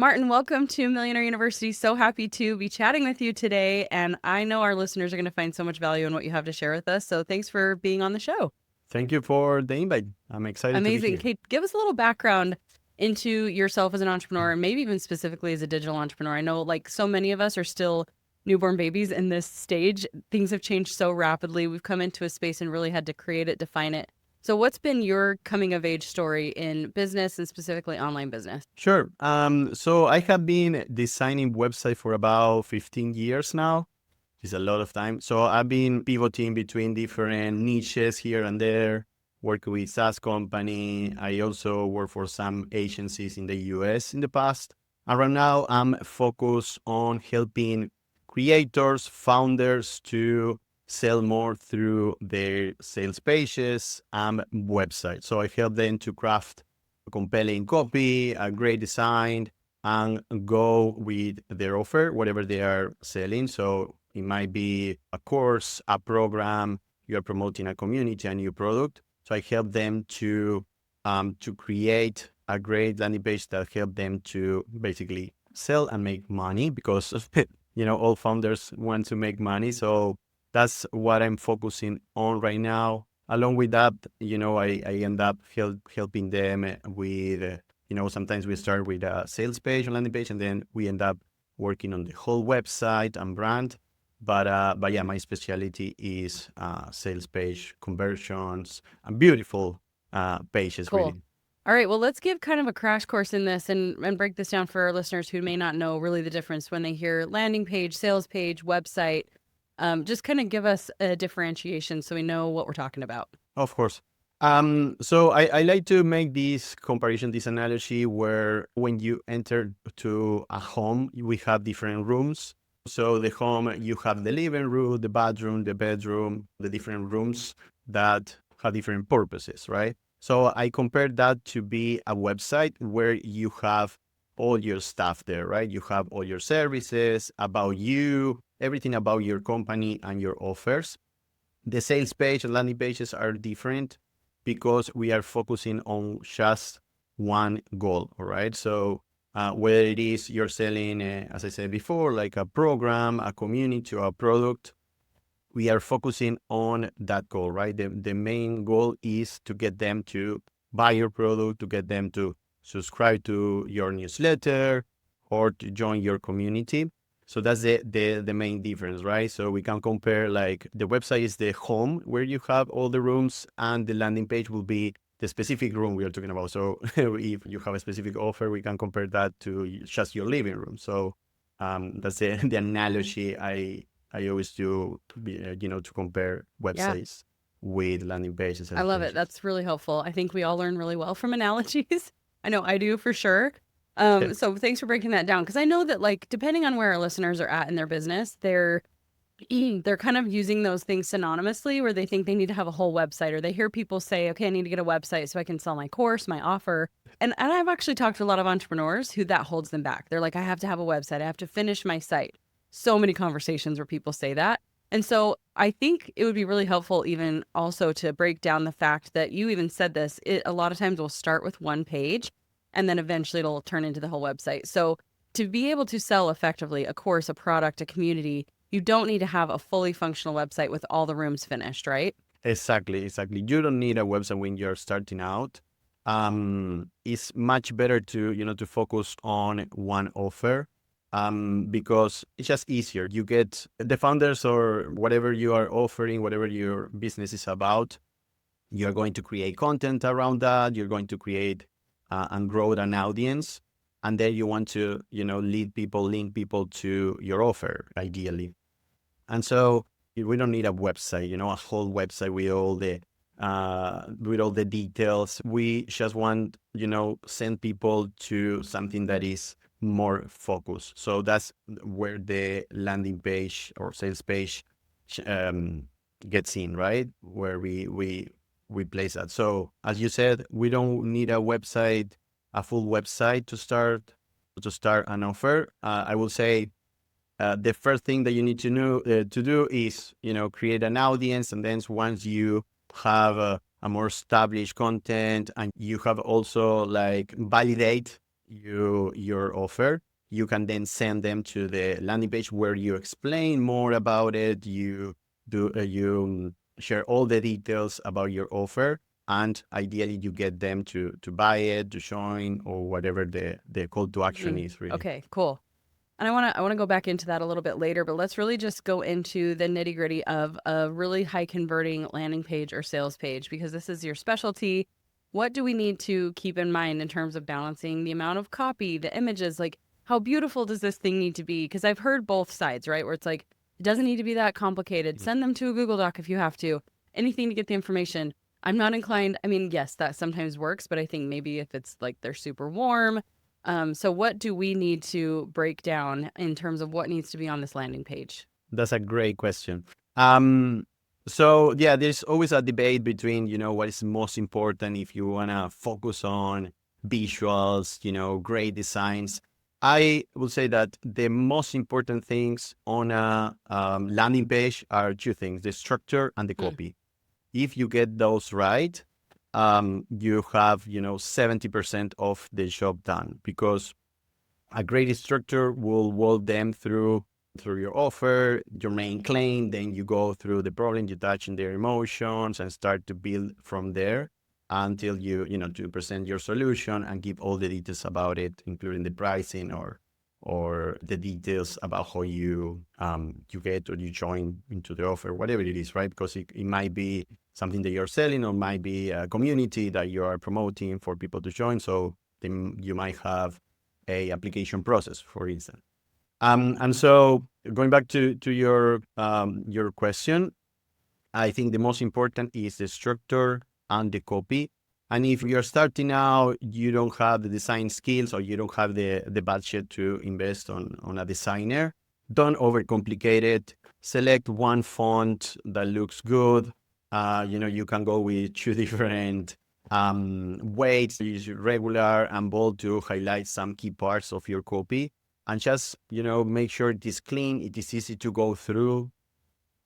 Martin, welcome to Millionaire University. So happy to be chatting with you today. And I know our listeners are going to find so much value in what you have to share with us. So thanks for being on the show. Thank you for the invite. I'm excited to be Amazing. here. Kate, give us a little background into yourself as an entrepreneur, and maybe even specifically as a digital entrepreneur. I know like so many of us are still newborn babies in this stage. Things have changed so rapidly. We've come into a space and really had to create it, define it. So what's been your coming of age story in business and specifically online business? Sure. So I have been designing website for about 15 years now. It's a lot of time. So I've been pivoting between different niches here and there, work with SaaS company. I also work for some agencies in the US in the past. And right now I'm focused on helping creators, founders to sell more through their sales pages and websites. So I help them to craft a compelling copy, a great design, and go with their offer, whatever they are selling. So it might be a course, a program, you're promoting a community, a new product. So I help them to create a great landing page that help them to basically sell and make money because all founders want to make money. So that's what I'm focusing on right now. Along with that, I end up helping them with, sometimes we start with a sales page or landing page, and then we end up working on the whole website and brand. But yeah, my specialty is sales page conversions and beautiful pages, Cool. really. All right, well, let's give kind of a crash course in this and break this down for our listeners who may not know really the difference when they hear landing page, sales page, website. Just kind of give us a differentiation so we know what we're talking about. Of course. So I like to make this comparison, this analogy where when you enter to a home, we have different rooms. So the home, you have the living room, the bathroom, the bedroom, the different rooms that have different purposes, right? So I compare that to be a website where you have all your stuff there, right? You have all your services about you, everything about your company and your offers. The sales page and landing pages are different because we are focusing on just one goal, all right? So whether it is you're selling, as I said before, like a program, a community, or a product, we are focusing on that goal, right? The main goal is to get them to buy your product, to get them to subscribe to your newsletter or to join your community. So that's the main difference, right? So we can compare like the website is the home where you have all the rooms and the landing page will be the specific room we are talking about. So if you have a specific offer, we can compare that to just your living room. So that's the analogy I always do, to compare Yeah, websites with landing pages I and love it. pages. That's really helpful. I think we all learn really well from analogies. I know I do for sure. Yeah, So thanks for breaking that down because I know that like depending on where our listeners are at in their business, they're kind of using those things synonymously where they think they need to have a whole website or they hear people say, okay, I need to get a website so I can sell my course, my offer. And I've actually talked to a lot of entrepreneurs who that holds them back. They're like, I have to have a website. I have to finish my site. So many conversations where people say that. And so I think it would be really helpful even also to break down the fact that you even said this, it a lot of times will start with one page and then eventually it'll turn into the whole website. So to be able to sell effectively a course, a product, a community, you don't need to have a fully functional website with all the rooms finished, right? exactly. You don't need a website when you're starting out. It's much better to focus on one offer because it's just easier. You get the founders or whatever you are offering, whatever your business is about, you're going to create content around that. You're going to create and grow an audience. And then you want to, link people to your offer, ideally. And so we don't need a website, a whole website with all the details. We just want, send people to something that is more focused. So that's where the landing page or sales page gets in, right? Where we place that. So as you said, we don't need a full website to start an offer. I will say the first thing that you need to do is create an audience, and then once you have a more established content and you have also like validate your offer, you can then send them to the landing page where you explain more about it. You share all the details about your offer, and ideally you get them to buy it, to join, or whatever the call to action is really. Okay, cool. And I want to go back into that a little bit later, but let's really just go into the nitty-gritty of a really high converting landing page or sales page, because this is your specialty. What do we need to keep in mind in terms of balancing the amount of copy, the images, like how beautiful does this thing need to be? Because I've heard both sides, right? Where it's like, it doesn't need to be that complicated. Send them to a Google Doc if you have to. Anything to get the information. I'm not inclined. I mean, yes, that sometimes works, but I think maybe if it's like they're super warm. So what do we need to break down in terms of what needs to be on this landing page? That's a great question. So yeah, there's always a debate between, what is most important if you want to focus on visuals, great designs. I would say that the most important things on a landing page are two things: the structure and the copy. If you get those right, you have, 70% of the job done, because a great structure will walk them through your offer, your main claim. Then you go through the problem, you touch in their emotions, and start to build from there until to present your solution and give all the details about it, including the pricing or the details about how you get or you join into the offer, whatever it is, right? Because it might be something that you're selling, or might be a community that you are promoting for people to join. So then you might have a application process, for instance. And so going back to your question, I think the most important is the structure and the copy. And if you're starting out, you don't have the design skills, or you don't have the budget to invest on a designer, don't overcomplicate it. Select one font that looks good. You can go with two different weights. Use regular and bold to highlight some key parts of your copy, and just make sure it is clean, it is easy to go through,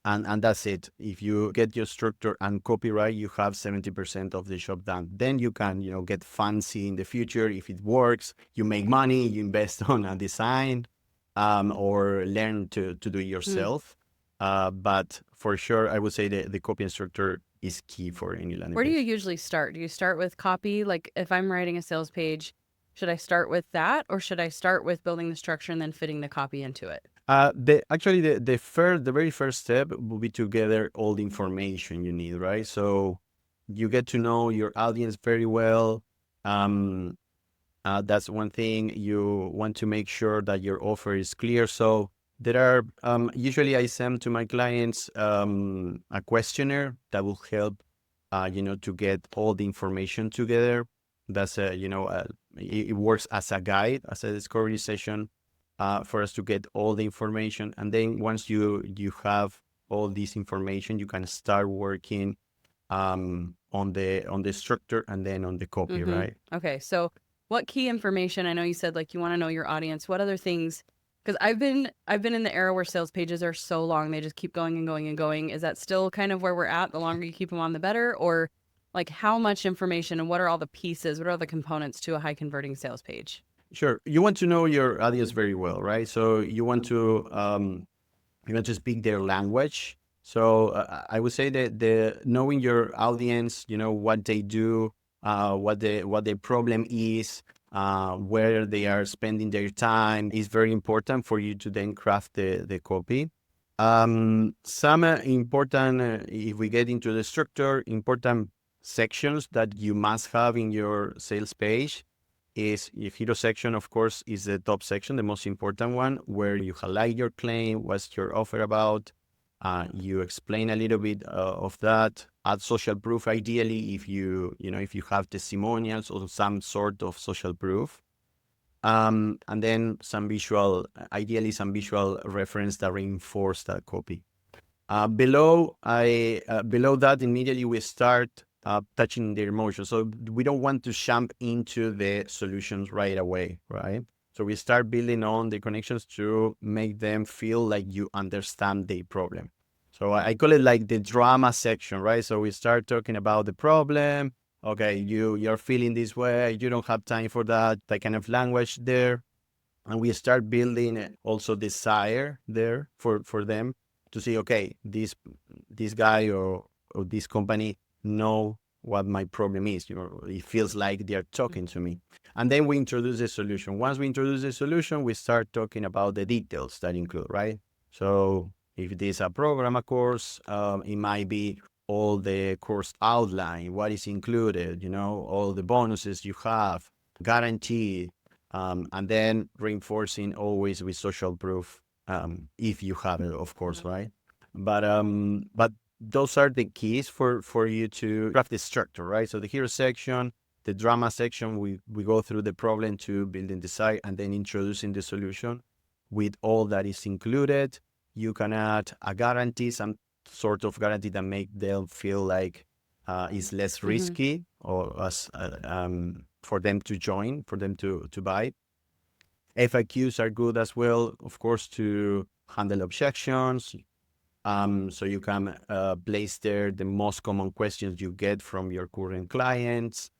and that's it. If you get your structure and copyright, you have 70% of the job done. Then you can get fancy in the future. If it works, you make money, you invest on a design, or learn to do it yourself. But for sure, I would say the copy and structure is key for any landing Where do page. you usually start? Do you start with copy? Like if I'm writing a sales page, should I start with that, or should I start with building the structure and then fitting the copy into it? The very first step will be to gather all the information you need, right? So you get to know your audience very well. That's one thing. You want to make sure that your offer is clear. So there are usually I send to my clients a questionnaire that will help to get all the information together. That's it works as a guide, as a discovery session, for us to get all the information. And then once you have all this information, you can start working on the structure and then on the copy, right? Okay, so what key information? I know you said like you want to know your audience. What other things? Because I've been in the era where sales pages are so long, they just keep going and going and going. Is that still kind of where we're at? The longer you keep them on, the better? Or like how much information and what are all the pieces? What are the components to a high converting sales page? Sure. You want to know your audience very well, right? So you want to speak their language. So I would say that the knowing your audience, what they do, what their problem is, where they are spending their time, is very important for you to then craft the copy. Some important, if we get into the structure, important sections that you must have in your sales page is your hero section. Of course, is the top section, the most important one, where you highlight your claim, what's your offer about. You explain a little bit of that. Add social proof, ideally, if you have testimonials or some sort of social proof. And then ideally some visual reference that reinforce that copy. Below that, immediately we start touching their emotions. So we don't want to jump into the solutions right away, right? So we start building on the connections to make them feel like you understand the problem. So I call it like the drama section, right? So we start talking about the problem, okay, you're feeling this way, you don't have time for that kind of language there. And we start building also desire there for them to see, okay, this guy or this company know what my problem is. It feels like they're talking to me. And then we introduce the solution. Once we introduce the solution, we start talking about the details that include, right? So if it is a program, a course, it might be all the course outline, what is included, all the bonuses you have, guarantee, and then reinforcing always with social proof, if you have it, of course, right? But those are the keys for you to craft the structure, right? So the hero section, the drama section, we go through the problem to building the site and then introducing the solution with all that is included. You can add a guarantee, some sort of guarantee that make them feel like it's less risky or for them to join, for them to buy. FAQs are good as well, of course, to handle objections. So you can place there the most common questions you get from your current clients.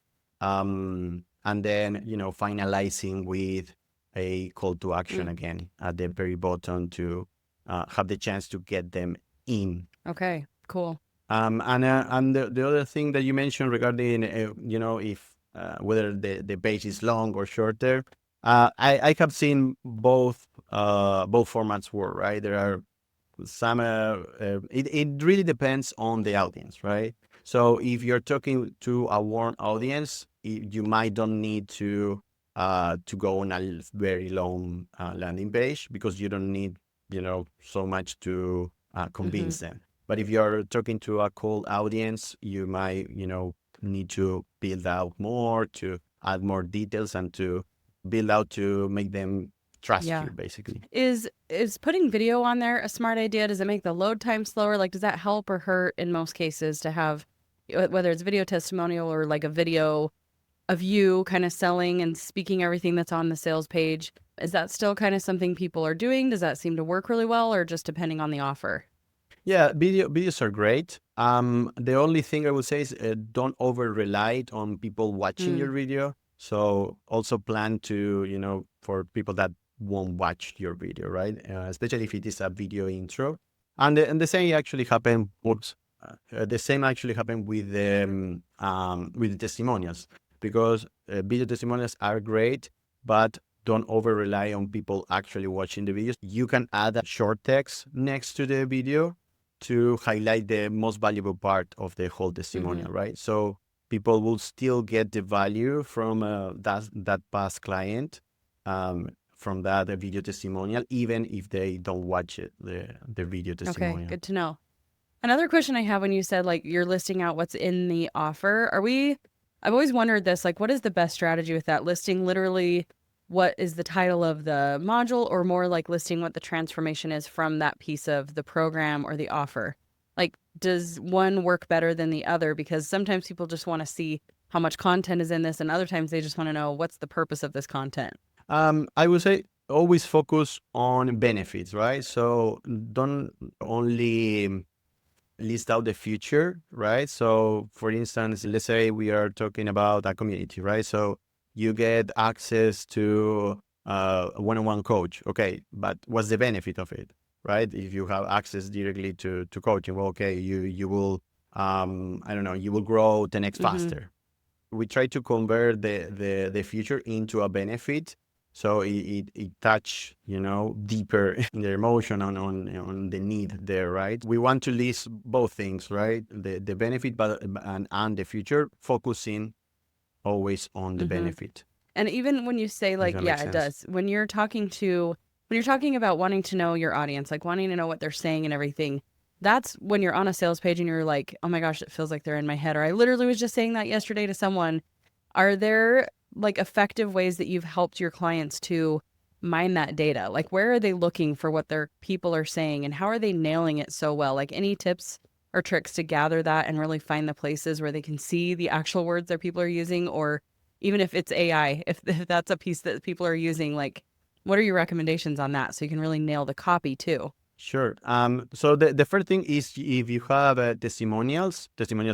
And then, finalizing with a call to action again at the very bottom to have the chance to get them in. Okay, cool. And the other thing that you mentioned regarding, if whether the page is long or shorter, I have seen both formats work, right? There are some, it really depends on the audience, right? So if you're talking to a warm audience, you might don't need to go on a very long landing page because you don't need, so much to convince them. But if you're talking to a cold audience, you might, need to build out more, to add more details, and to build out to make them trust you, basically. Is putting video on there a smart idea? Does it make the load time slower? Like, does that help or hurt in most cases to have, whether it's video testimonial or like a video of you kind of selling and speaking everything that's on the sales page? Is that still kind of something people are doing? Does that seem to work really well, or just depending on the offer? Yeah, videos are great. The only thing I would say is don't over rely on people watching your video. So also plan to, for people that won't watch your video, right? Especially if it is a video intro. And the same actually happened. The same actually happened with the testimonials, because video testimonials are great, but don't over rely on people actually watching the videos. You can add a short text next to the video to highlight the most valuable part of the whole testimonial, right? So people will still get the value from that past client, from that video testimonial, even if they don't watch it, the video testimonial. Okay, good to know. Another question I have when you said like you're listing out what's in the offer, I've always wondered this, like what is the best strategy with that? Listing literally what is the title of the module, or more like listing what the transformation is from that piece of the program or the offer? Like, does one work better than the other? Because sometimes people just want to see how much content is in this, and other times they just want to know what's the purpose of this content. I would say always focus on benefits, right? So don't only list out the future, right? So for instance, let's say we are talking about a community, right? So you get access to a one-on-one coach. Okay, but what's the benefit of it, right? If you have access directly to coaching, well, okay, you will, I don't know, you will grow 10x faster. We try to convert the future into a benefit, so it touch, deeper in the emotion on the need there, right? We want to list both things, right? The benefit, and the future, focusing always on the benefit. And even when you say like, yeah, it does. When you're talking about wanting to know your audience, like wanting to know what they're saying and everything, that's when you're on a sales page and you're like, oh my gosh, it feels like they're in my head. Or I literally was just saying that yesterday to someone. Are there like effective ways that you've helped your clients to mine that data? Like, where are they looking for what their people are saying, and how are they nailing it so well? Like, any tips or tricks to gather that and really find the places where they can see the actual words their people are using? Or even if it's AI, if that's a piece that people are using, like, what are your recommendations on that so you can really nail the copy too? Sure. So the first thing is if you have testimonials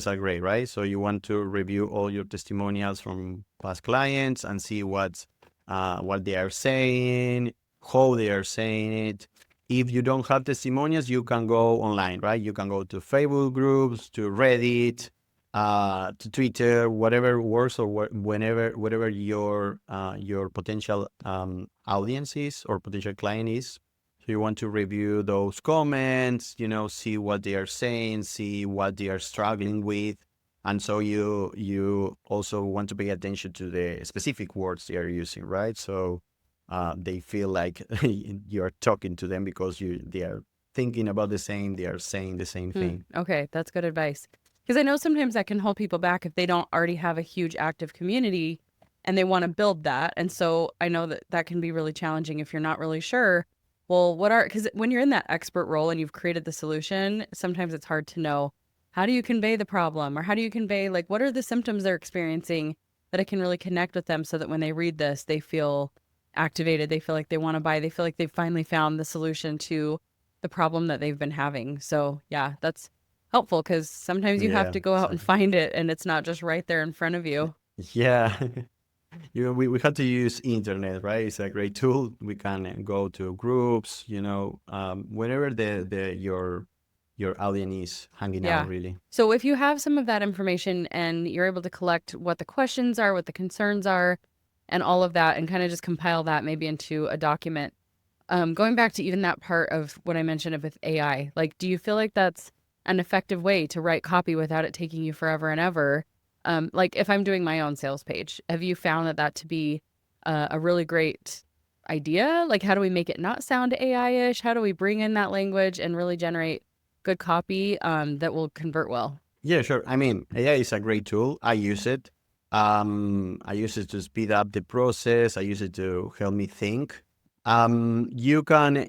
are great, right? So you want to review all your testimonials from past clients and see what they are saying, how they are saying it. If you don't have testimonials, you can go online, right? You can go to Facebook groups, to Reddit, to Twitter, whatever works, or whatever your potential audience is or potential client is. So you want to review those comments, see what they are saying, see what they are struggling with. And so you also want to pay attention to the specific words they are using, right? So they feel like you're talking to them because they are thinking about the same, they are saying the same thing. Okay, that's good advice. Because I know sometimes that can hold people back if they don't already have a huge active community and they want to build that. And so I know that that can be really challenging if you're not really sure. Well, because when you're in that expert role and you've created the solution, sometimes it's hard to know how do you convey the problem or how do you convey, like, what are the symptoms they're experiencing that I can really connect with them so that when they read this, they feel activated, they feel like they want to buy, they feel like they've finally found the solution to the problem that they've been having. So, yeah, that's helpful because sometimes you have Yeah, to go out and exactly. find it and it's not just right there in front of you. Yeah. We had to use internet, right? It's a great tool. We can go to groups, whenever your audience is hanging out, Yeah. really. So if you have some of that information and you're able to collect what the questions are, what the concerns are, and all of that, and kind of just compile that maybe into a document. Going back to even that part of what I mentioned of with AI, like, do you feel like that's an effective way to write copy without it taking you forever and ever? Like if I'm doing my own sales page, have you found that to be a really great idea? Like, how do we make it not sound AI-ish? How do we bring in that language and really generate good copy that will convert well? Yeah, sure. I mean, AI is a great tool. I use it. I use it to speed up the process. I use it to help me think. You can,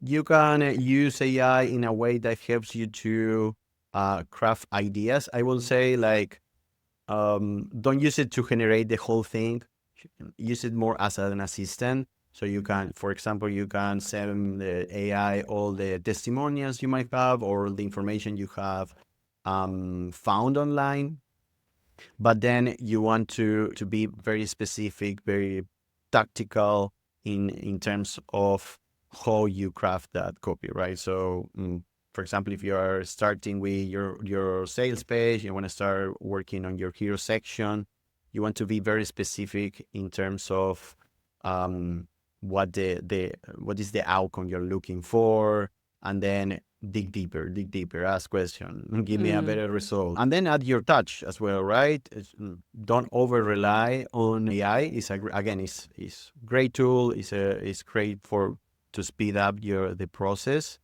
you can use AI in a way that helps you to craft ideas. I will say, like, don't use it to generate the whole thing. Use it more as an assistant. So you can, for example, you can send the AI all the testimonials you might have or the information you have found online. But then you want to be very specific, very tactical in terms of how you craft that copy, right? So, for example, if you are starting with your sales page, you want to start working on your hero section, you want to be very specific in terms of what is the outcome you're looking for, and then dig deeper, ask questions, give me a Mm, better result, and then add your touch as well, right? Don't over rely on AI. Again, it's great tool. It's great for to speed up the process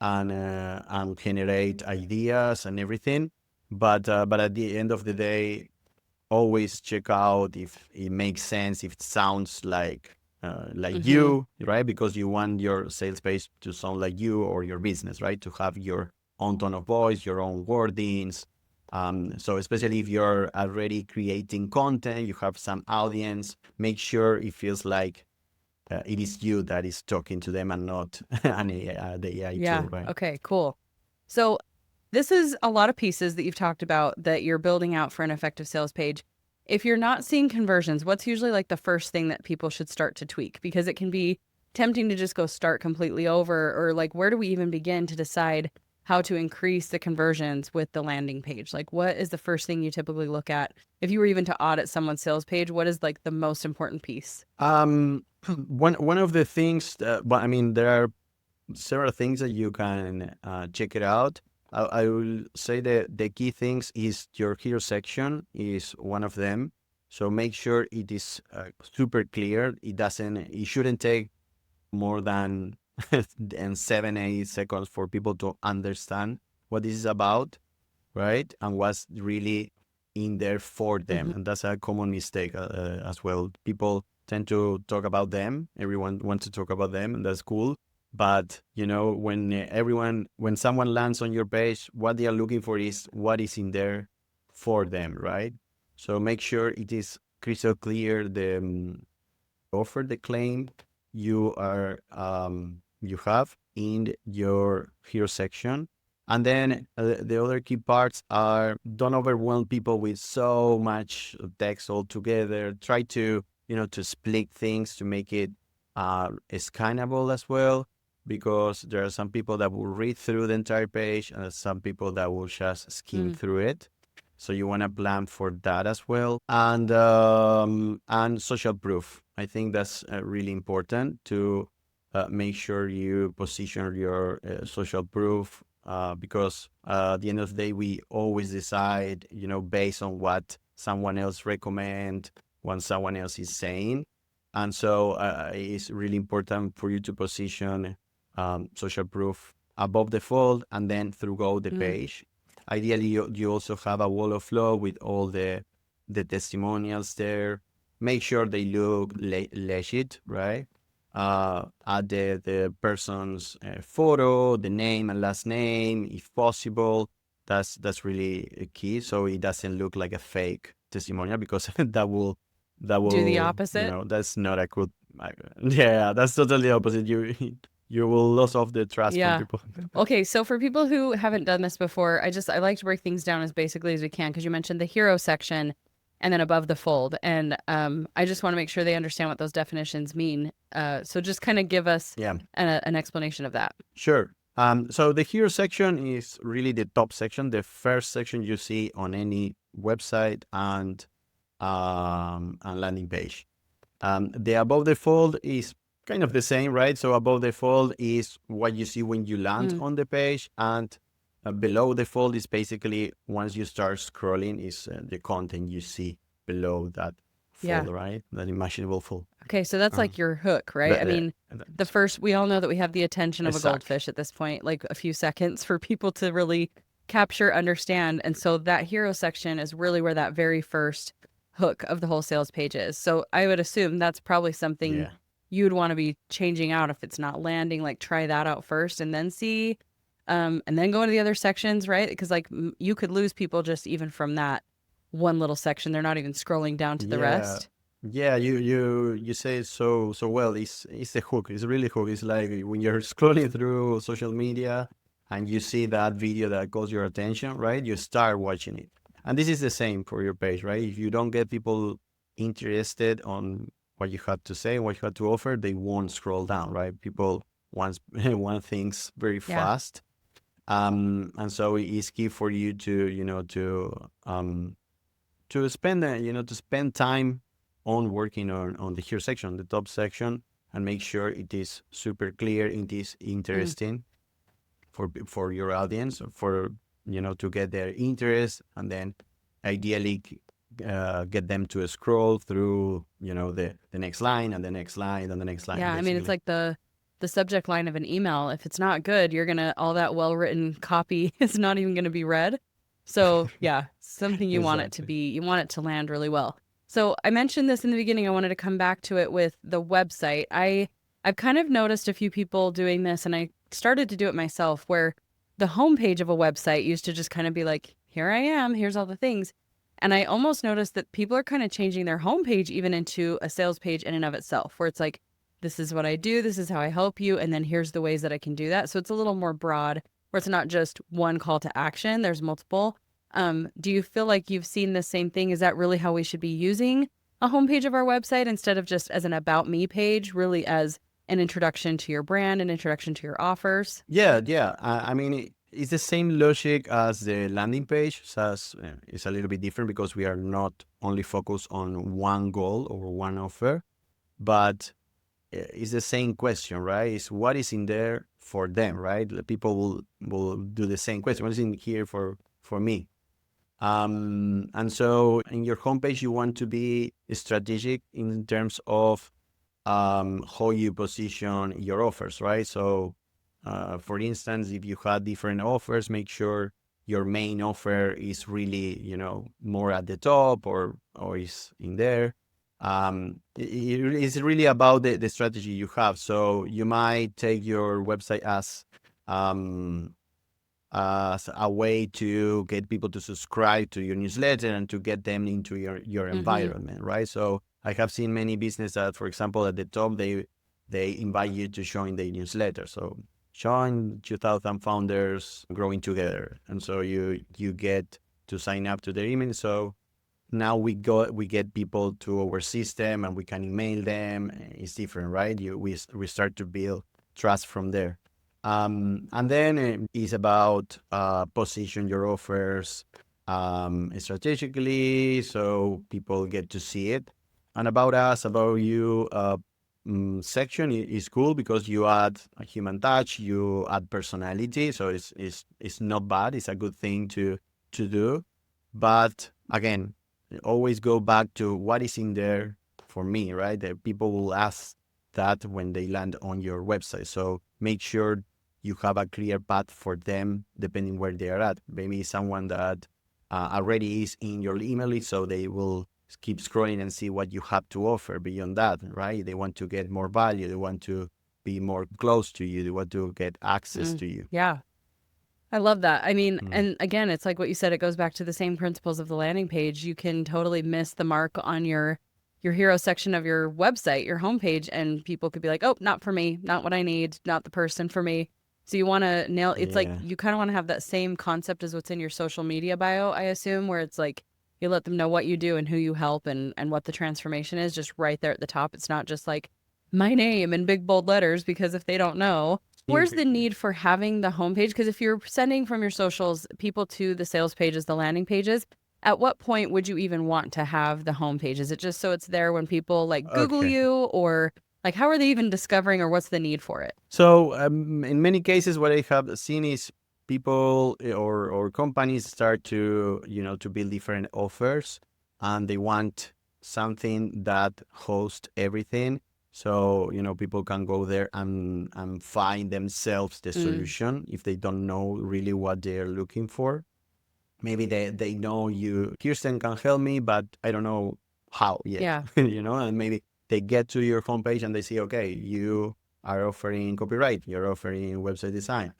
and generate ideas and everything. But at the end of the day, always check out if it makes sense, if it sounds like mm-hmm. you, right? Because you want your sales page to sound like you or your business, right? To have your own tone of voice, your own wordings. So especially if you're already creating content, you have some audience, make sure it feels like it is you that is talking to them and not the AI Yeah. tool, right? Okay, cool. So this is a lot of pieces that you've talked about that you're building out for an effective sales page. If you're not seeing conversions, what's usually like the first thing that people should start to tweak? Because it can be tempting to just go start completely over, or like, where do we even begin to decide how to increase the conversions with the landing page? Like, what is the first thing you typically look at? If you were even to audit someone's sales page, what is like the most important piece? One of the things, but I mean, there are several things that you can check it out. I will say that the key things is your hero section is one of them. So make sure it is super clear. It shouldn't take more than than 7, 8 seconds for people to understand what this is about, right? And what's really in there for them. Hmm. And that's a common mistake as well. People tend to talk about them. Everyone wants to talk about them, and that's cool. But when someone lands on your page, what they are looking for is what is in there for them, right? So make sure it is crystal clear the offer, the claim you are you have in your hero section. And then the other key parts are, don't overwhelm people with so much text all together. Try to, to split things to make it scannable as well, because there are some people that will read through the entire page and some people that will just skim through it. So you want to plan for that as well. And social proof. I think that's really important to make sure you position your social proof, because at the end of the day, we always decide, based on what someone else recommend, what someone else is saying. And so it's really important for you to position social proof above the fold and then throughout the page. Ideally, you also have a wall of flow with all the testimonials there. Make sure they look legit, right? Add the person's photo, the name and last name, if possible. That's really key, so it doesn't look like a fake testimonial, because that will Do the opposite. that's not a good. Yeah, that's totally the opposite. You will lose off the trust from people. Okay, so for people who haven't done this before, I like to break things down as basically as we can, because you mentioned the hero section and then above the fold. And I just want to make sure they understand what those definitions mean. So just kind of give us an explanation of that. Sure. So the hero section is really the top section, the first section you see on any website and landing page. The above the fold is kind of the same, right? So above the fold is what you see when you land on the page, and below the fold is basically, once you start scrolling, is the content you see below that fold, right? That imaginable fold. Okay, so that's like your hook, right? I mean, the first, we all know that we have the attention of a goldfish at this point, like a few seconds for people to really capture, understand. And so that hero section is really where that very first hook of the whole sales page is. So I would assume that's probably something you'd want to be changing out if it's not landing. Like, try that out first and then see, and then go into the other sections, right? Because like you could lose people just even from that one little section. They're not even scrolling down to the rest. Yeah, you say it so well. It's a hook. It's really hook. It's like when you're scrolling through social media and you see that video that calls your attention, right? You start watching it. And this is the same for your page, right? If you don't get people interested on what you have to say, what you have to offer, they won't scroll down, right? People want things very fast. And so it's key for you to spend time on working on the hero section, the top section, and make sure it is super clear, it is interesting for your audience, for to get their interest, and then ideally get them to scroll through the next line and the next line and the next line. Yeah, basically. I mean, it's like the subject line of an email. If it's not good, you're gonna, all that well-written copy is not even gonna be read. So yeah, something you want it to be, you want it to land really well. So I mentioned this in the beginning. I wanted to come back to it with the website. I've kind of noticed a few people doing this, and I started to do it myself, where the homepage of a website used to just kind of be like, here I am, here's all the things. And I almost noticed that people are kind of changing their homepage even into a sales page in and of itself, where it's like, this is what I do, this is how I help you, and then here's the ways that I can do that. So it's a little more broad, where it's not just one call to action, there's multiple. Do you feel like you've seen the same thing? Is that really how we should be using a homepage of our website, instead of just as an about me page, really as an introduction to your brand, an introduction to your offers? Yeah. I mean, it's the same logic as the landing page. It's a little bit different because we are not only focused on one goal or one offer, but it's the same question, right? It's what is in there for them, right? The people will do the same question. What is in here for me? And so in your homepage, you want to be strategic in terms of how you position your offers, right? So, for instance, if you have different offers, make sure your main offer is really, more at the top or is in there. It's really about the strategy you have. So you might take your website as a way to get people to subscribe to your newsletter and to get them into your environment, right? So I have seen many businesses that, for example, at the top, they they invite you to join the newsletter. So join 2000 founders growing together. And so you get to sign up to their email. So now we get people to our system and we can email them. It's different, right? We start to build trust from there. And then it's about position your offers strategically so people get to see it. And about us, about you section is cool because you add a human touch, you add personality. So it's not bad. It's a good thing to do. But again, always go back to what is in there for me, right? That people will ask that when they land on your website. So make sure you have a clear path for them depending where they are at. Maybe someone that already is in your email list, so they will keep scrolling and see what you have to offer beyond that, right? They want to get more value. They want to be more close to you. They want to get access to you. Yeah. I love that. I mean, Mm. and again, it's like what you said, it goes back to the same principles of the landing page. You can totally miss the mark on your hero section of your website, your homepage, and people could be like, oh, not for me, not what I need, not the person for me. So you want to nail, it's like Yeah. you kind of want to have that same concept as what's in your social media bio, I assume, where it's like you let them know what you do and who you help and what the transformation is just right there at the top. It's not just like my name in big bold letters, because if they don't know, where's the need for having the homepage? Because if you're sending from your socials people to the sales pages, the landing pages, at what point would you even want to have the homepage? Is it just so it's there when people like Google Okay. you, or like how are they even discovering, or what's the need for it? So in many cases, what I have seen is people or companies start to to build different offers, and they want something that hosts everything. So people can go there and find themselves the solution if they don't know really what they're looking for. Maybe they know you, Kirsten can help me, but I don't know how yet. Yeah. And maybe they get to your homepage and they see, okay, you are offering copyright, you're offering website design,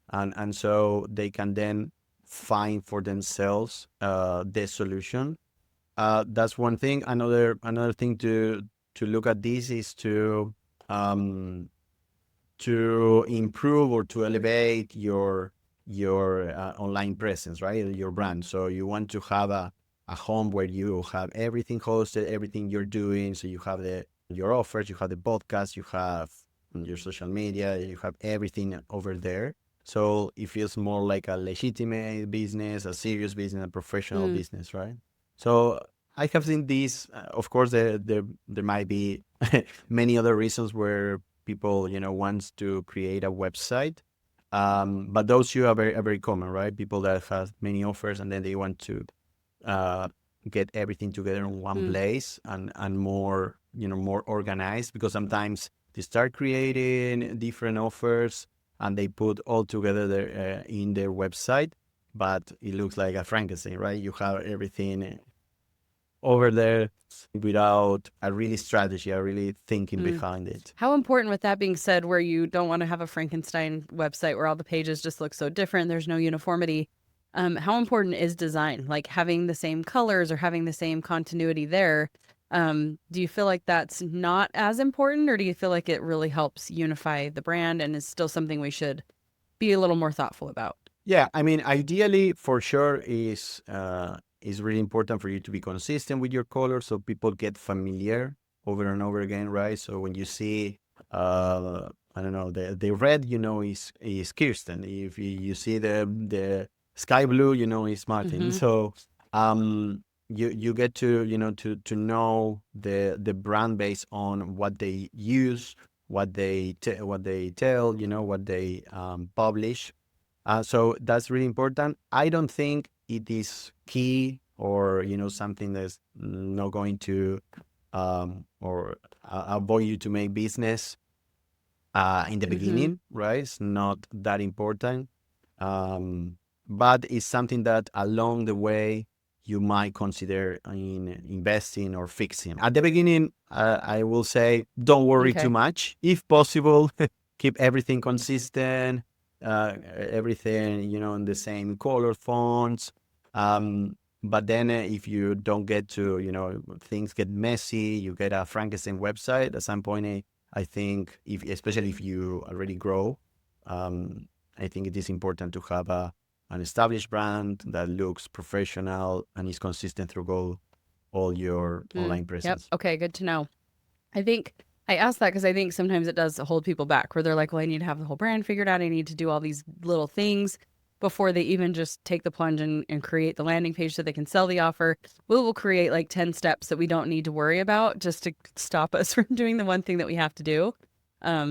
and so they can then find for themselves the solution. That's one thing. Another thing to look at this is um, to improve or to elevate your online presence, right? Your brand. So you want to have a home where you have everything hosted, everything you're doing. So you have your offers, you have the podcast, you have your social media, you have everything over there. So it feels more like a legitimate business, a serious business, a professional business, right? So I have seen this. Of course, there might be many other reasons where people wants to create a website, but those two are very common, right? People that have many offers and then they want to uh, get everything together in one place and more more organized, because sometimes they start creating different offers and they put all together there, in their website, but it looks like a Frankenstein, right? You have everything over there without a really strategy, a really thinking behind it. How important, with that being said, where you don't want to have a Frankenstein website where all the pages just look so different, there's no uniformity. How important is design? Like having the same colors or having the same continuity there. Do you feel like that's not as important, or do you feel like it really helps unify the brand and is still something we should be a little more thoughtful about? Yeah, I mean, ideally, for sure, is really important for you to be consistent with your colors, so people get familiar over and over again, right? So when you see, I don't know, the red, is Kirsten. If you see the sky blue, is Martin. So you get to to know the brand based on what they use, what they tell, what they publish. So that's really important. I don't think it is key or something that's not going to or avoid you to make business in the beginning, right? It's not that important, but it's something that along the way you might consider in investing or fixing. At the beginning, I will say don't worry too Okay. much. If possible, keep everything consistent, everything in the same color fonts. But then if you don't get to things get messy, you get a Frankenstein website at some point. I think especially if you already grow, I think it is important to have an established brand that looks professional and is consistent through all your online Yep. presence. Okay, good to know. I think I asked that because I think sometimes it does hold people back where they're like, well, I need to have the whole brand figured out. I need to do all these little things before they even just take the plunge and create the landing page so they can sell the offer. We'll create like 10 steps that we don't need to worry about just to stop us from doing the one thing that we have to do.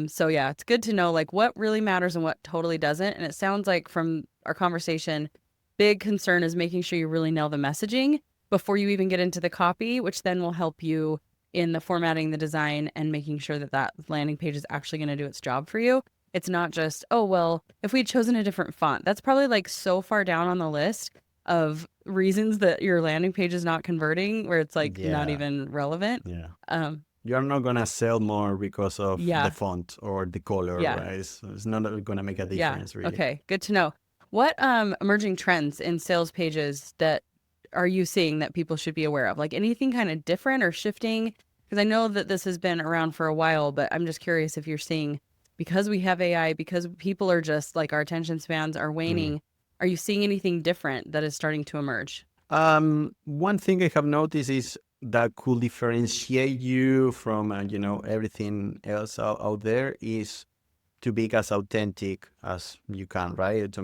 So yeah, it's good to know like what really matters and what totally doesn't. And it sounds like from our conversation, big concern is making sure you really nail the messaging before you even get into the copy, which then will help you in the formatting, the design, and making sure that that landing page is actually going to do its job for you. It's not just, oh, well, if we'd chosen a different font, that's probably like so far down on the list of reasons that your landing page is not converting where it's like not Yeah, even relevant. yeah. Um, You're not gonna sell more because of the yeah, font or the color, yeah, right? It's not gonna make a yeah. difference really. Okay, good to know. What emerging trends in sales pages that are you seeing that people should be aware of? Like anything kind of different or shifting? Because I know that this has been around for a while, but I'm just curious if you're seeing, because we have AI, because people are just like our attention spans are Mm. waning, are you seeing anything different that is starting to emerge? One thing I have noticed is that could differentiate you from everything else out there is to be as authentic as you can, right?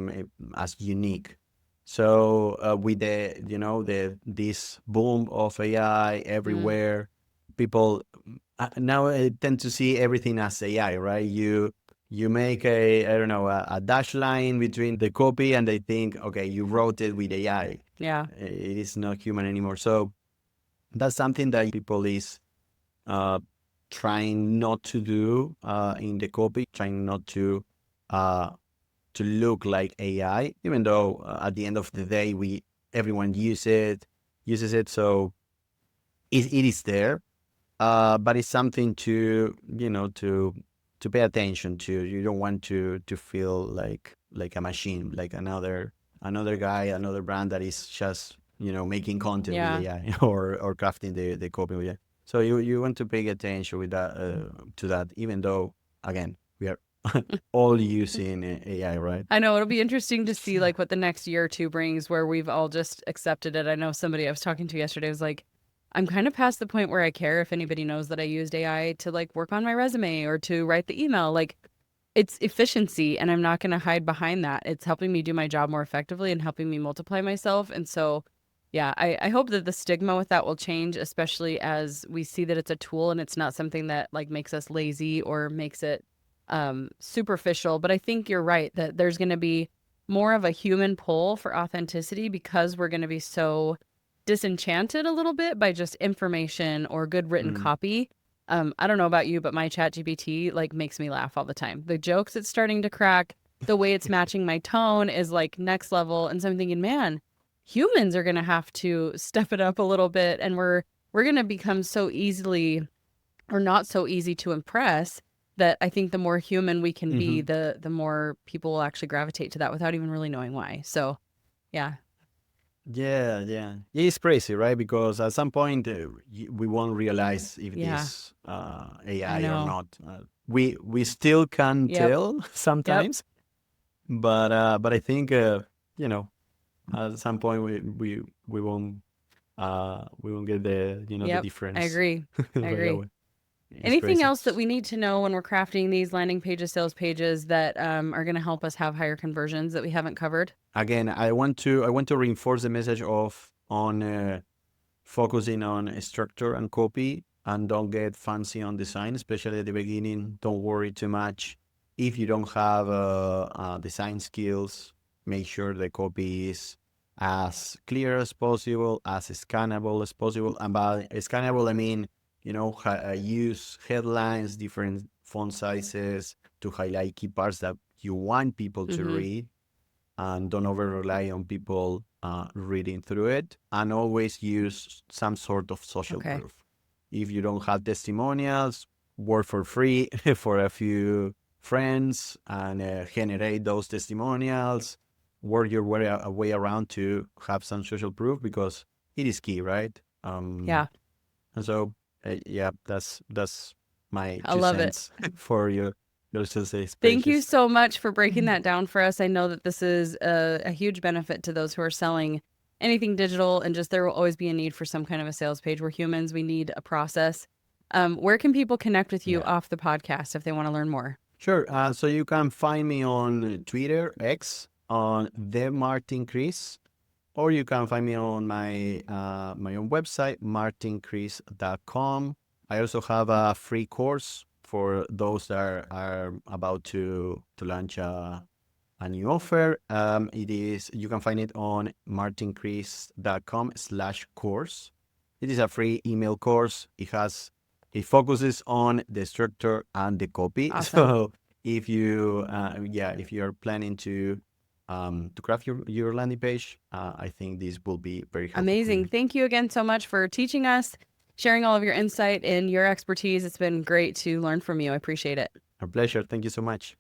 As unique. So with the this boom of AI Mm, everywhere, people now tend to see everything as AI, right? You make a I don't know a dash line between the copy, and they think, okay, you wrote it with AI. yeah. It is not human anymore. So that's something that people is uh, trying not to do in the copy, trying not uh, to look like AI, even though at the end of the day, everyone uses it, so it is there. But it's something to to pay attention to. You don't want to feel like a machine, like another guy, another brand that is just making content with Yeah. AI or crafting the copy with AI. So you want to pay attention with that to that, even though again we are all using AI, right? I know it'll be interesting to see like what the next year or two brings where we've all just accepted it. I know somebody I was talking to yesterday was like, I'm kind of past the point where I care if anybody knows that I used AI to like work on my resume or to write the email. Like it's efficiency and I'm not going to hide behind that. It's helping me do my job more effectively and helping me multiply myself. And so, yeah, I hope that the stigma with that will change, especially as we see that it's a tool and it's not something that like makes us lazy or makes it superficial. But I think you're right that there's going to be more of a human pull for authenticity because we're going to be so disenchanted a little bit by just information or good written Mm. copy. I don't know about you, but my chat GPT like makes me laugh all the time. The jokes it's starting to crack, the way it's matching my tone is like next level. And so I'm thinking, man, humans are gonna have to step it up a little bit and we're gonna become so easily or not so easy to impress that I think the more human we can be, Hmm. the more people will actually gravitate to that without even really knowing why. So yeah. Yeah. It's crazy, right? Because at some point we won't realize if Yeah. this I AI or know. not. We still can Yep. tell Yep. sometimes, but I think you know at some point we won't get the Yep. I difference agree. I right agree. away. It's Anything crazy. else that we need to know when we're crafting these landing pages, sales pages that are going to help us have higher conversions that we haven't covered? Again, I want to reinforce the message of on focusing on structure and copy, and don't get fancy on design, especially at the beginning. Don't worry too much if you don't have design skills. Make sure the copy is as clear as possible, as scannable as possible. And by scannable, I mean use headlines, different font sizes to highlight key parts that you want people to Mm-hmm. read, and don't over rely on people reading through it, and always use some sort of social Okay. proof. If you don't have testimonials, work for free for a few friends and generate those testimonials. Work your way around to have some social proof, because it is key, right? Yeah. And so yeah, that's my I two love it. cents for your success Thank you pages. so much for breaking that down for us. I know that this is a huge benefit to those who are selling anything digital, and just there will always be a need for some kind of a sales page. We're humans, we need a process. Where can people connect with you Yeah. off the podcast if they want to learn more? Sure. So you can find me on Twitter, X, on the Martin Cris, or you can find me on my own website, martincris.com. I also have a free course for those that are about to launch a new offer. It is, you can find it on martincris.com/course. It is a free email course. It focuses on the structure and the copy. Awesome. So if you if you're planning to craft your landing page, I think this will be very helpful for Amazing. you. Thank you again so much for teaching us, sharing all of your insight and your expertise. It's been great to learn from you. I appreciate it. A pleasure. Thank you so much.